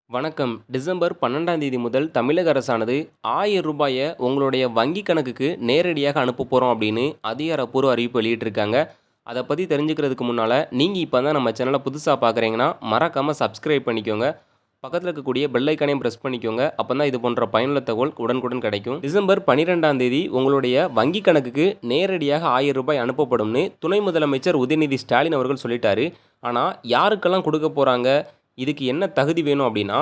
வணக்கம். டிசம்பர் 12ஆம் தேதி முதல் தமிழக அரசானது ரூ. 1000 உங்களுடைய வங்கி கணக்குக்கு நேரடியாக அனுப்பப் போறோம் அப்படின்னு அதிகாரப்பூர்வ அறிவிப்பு வெளியிட்டிருக்காங்க. அத பத்தி தெரிஞ்சுக்கிறதுக்கு முன்னால, நீங்க இப்ப தான் நம்ம சேனல புதுசா பார்க்குறீங்கன்னா, மறக்காம சப்ஸ்கிரைப் பண்ணிக்கோங்க. பக்கத்துல இருக்கக்கூடிய பெல் ஐகானையும் பிரஸ் பண்ணிக்கோங்க. அப்பதான் இது போன்ற பயனுள்ள தகவல் உடனுக்குடன் கிடைக்கும். டிசம்பர் 12ஆம் தேதி உங்களுடைய வங்கி கணக்குக்கு நேரடியாக ரூ. 1000 அனுப்பப்படும்னு துணை முதலமைச்சர் உதயநிதி ஸ்டாலின் அவர்கள் சொல்லிட்டாரு. ஆனா, யாருக்கெல்லாம் குடுக்கப் போறாங்க? இதுக்கு என்ன தகுதி வேணும் அப்படின்னா,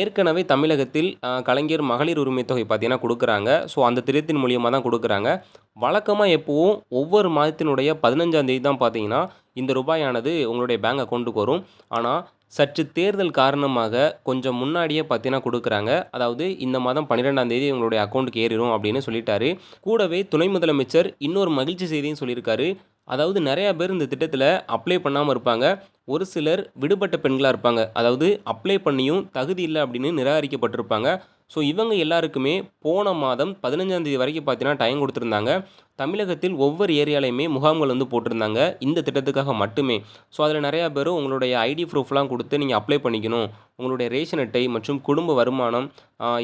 ஏற்கனவே தமிழகத்தில் கலைஞர் மகளிர் உரிமை தொகை பார்த்தீங்கன்னா குடுக்குறாங்க. ஸோ, அந்த திட்டத்தின் மூலியமா தான் குடுக்குறாங்க. வழக்கமா எப்பவும் ஒவ்வொரு மாதத்தினுடைய 15ஆம் தேதி தான் பார்த்தீங்கன்னா, இந்த ரூபாயானது உங்களுடைய பேங்க் அக்கவுண்ட்டுக்கு வரும். ஆனா, சற்று தேர்தல் காரணமாக கொஞ்சம் முன்னாடியே பார்த்தீங்கன்னா குடுக்குறாங்க. அதாவது இந்த மாதம் 12ஆம் தேதி உங்களுடைய அக்கவுண்ட்டுக்கு ஏறிரும் அப்படின்னு சொல்லிட்டாரு. கூடவே துணை முதலமைச்சர் இன்னொரு மகிழ்ச்சி செய்தியும் சொல்லியிருக்காரு. அதாவது நெறையா பேர் இந்த திட்டத்தில அப்ளை பண்ணாம இருப்பாங்க. ஒரு சிலர் விடுபட்ட பெண்களா இருப்பாங்க. அதாவது அப்ளை பண்ணியும் தகுதி இல்ல அப்படின்னு நிராகரிக்கப்பட்டிருப்பாங்க. ஸோ, இவங்க எல்லாருக்குமே போன மாதம் 15ஆம் தேதி வரைக்கும் பார்த்தீங்கன்னா டைம் குடுத்துருந்தாங்க. தமிழகத்தில் ஒவ்வொரு ஏரியாலயுமே முகாம்கள் வந்து போட்டிருந்தாங்க. இந்த திட்டத்துக்காக மட்டுமே. ஸோ, அதில நெறையா பேரு உங்களுடைய ஐடி ப்ரூஃப்லாம் குடுத்து நீங்க அப்ளை பண்ணிக்கணும். உங்களுடைய ரேஷன் அட்டை மற்றும் குடும்ப வருமானம்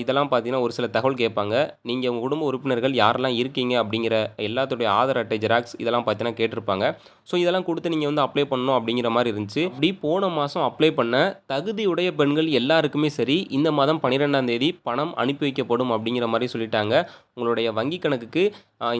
இதெல்லாம் பார்த்தீங்கன்னா ஒரு சில தகவல் கேட்பாங்க. நீங்க உங்க குடும்ப உறுப்பினர்கள் யாரெல்லாம் இருக்கீங்க அப்படிங்கிற எல்லாத்துடைய ஆதார் அட்டை ஜெராக்ஸ் இதெல்லாம் பார்த்தீங்கன்னா கேட்டிருப்பாங்க. ஸோ, இதெல்லாம் குடுத்து நீங்க வந்து அப்ளை பண்ணணும் அப்படிங்கிற மாரி இருந்துச்சு. அப்படி போன மாசம் அப்ளை பண்ண தகுதியுடைய பெண்கள் எல்லாருக்குமே சரி, இந்த மாதம் 12ஆம் தேதி பணம் அனுப்பி வைக்கப்படும் அப்படிங்கிற மாரி சொல்லிட்டாங்க. உங்களுடைய வங்கி கணக்குக்கு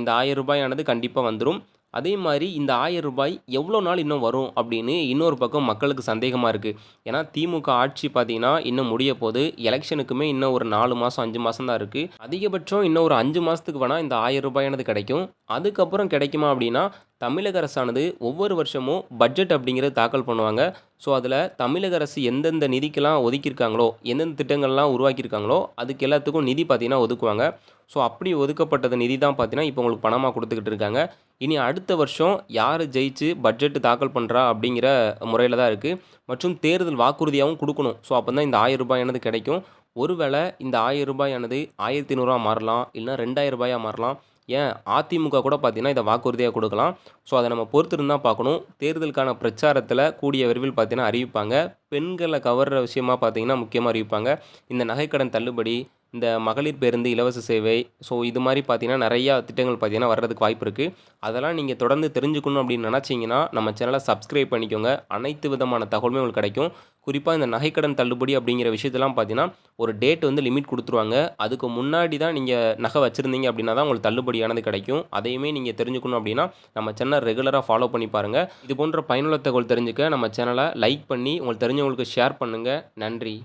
இந்த ரூ. 1000 கண்டிப்பா வந்துரும். அதே மாரி இந்த ரூ. 1000 எவ்வளோ நாள் இன்னும் வரும் அப்படின்னு இன்னொரு பக்கம் மக்களுக்கு சந்தேகமா இருக்கு. ஏன்னா திமுக ஆட்சி பார்த்தீங்கன்னா, இன்னும் முடியப்போது. எலக்ஷனுக்குமே இன்னும் ஒரு 4 மாசம், 5 மாசம் தான் இருக்கு. அதிகபட்சம் இன்னும் ஒரு 5 மாசத்துக்கு வேணா இந்த ரூ. 1000 கிடைக்கும். அதுக்கப்புறம் கிடைக்குமா அப்படின்னா, தமிழக அரசானது ஒவ்வொரு வருஷமும் பட்ஜெட் அப்படிங்கிறது தாக்கல் பண்ணுவாங்க. ஸோ, அதில தமிழக அரசு எந்தெந்த நிதிக்கெல்லாம் ஒதுக்கியிருக்காங்களோ, எந்தெந்த திட்டங்கள்லாம் உருவாக்கியிருக்காங்களோ, அதுக்கு எல்லாத்துக்கும் நிதி பார்த்தீங்கன்னா ஒதுக்குவாங்க. ஸோ, அப்படி ஒதுக்கப்பட்டது நிதி தான் பார்த்தீங்கன்னா, இப்போ உங்களுக்கு பணமா குடுத்துக்கிட்டு இருக்காங்க. இனி அடுத்த வருஷம் யாரு ஜெயிச்சு பட்ஜெட் தாக்கல் பண்றா அப்படிங்கிற முறையில தான் இருக்கு. மற்றும் தேர்தல் வாக்குறுதியாவும் குடுக்கணும். ஸோ, அப்பதான் இந்த ரூ. 1000 கிடைக்கும். ஒருவேள இந்த ரூ. 1000 ரூ. 1500 மாறலாம். இல்லன்னா ரூ. 2000 மாறலாம். ஏன் அதிமுக கூட பார்த்தீங்கன்னா, இத வாக்குறுதியா குடுக்கலாம். ஸோ, அத நம்ம பொறுத்திருந்து தான் பார்க்கணும். தேர்தலுக்கான பிரச்சாரத்தில கூடிய விரைவில் பார்த்தீங்கன்னா அறிவிப்பாங்க. பெண்கள கவர்ற விஷயமா பார்த்தீங்கன்னா, முக்கியமா அறிவிப்பாங்க. இந்த நகைக்கடன் தள்ளுபடி, இந்த மகளிர் பேருந்து இலவச சேவை, ஸோ இது மாரி பார்த்தீங்கன்னா, நெறையா திட்டங்கள் பார்த்தீங்கன்னா வர்றதுக்கு வாய்ப்பு இருக்கு. அதெல்லாம் நீங்க தொடர்ந்து தெரிஞ்சுக்கணும் அப்படின்னு நெனச்சீங்கன்னா, நம்ம சேனல சப்ஸ்கிரைப் பண்ணிக்கோங்க. அனைத்து விதமான தகவலுமே உங்களுக்கு கிடைக்கும். குறிப்பா இந்த நகைக்கடன் தள்ளுபடி அப்படிங்கிற விஷயத்தலாம் பார்த்தீங்கன்னா, ஒரு டேட் வந்து லிமிட் குடுத்துருவாங்க. அதுக்கு முன்னாடி தான் நீங்க நகை வச்சிருந்தீங்க அப்படின்னா தான் உங்களுக்கு தள்ளுபடியானது கிடைக்கும். அதையுமே நீங்க தெரிஞ்சுக்கணும் அப்படின்னா, நம்ம சேனல ரெகுலரா ஃபாலோ பண்ணி பாருங்க. இது போன்ற பயனுள்ள தகவல் தெரிஞ்சுக்க நம்ம சேனல லைக் பண்ணி, உங்களுக்கு தெரிஞ்சவங்களுக்கு ஷேர் பண்ணுங்க. நன்றி.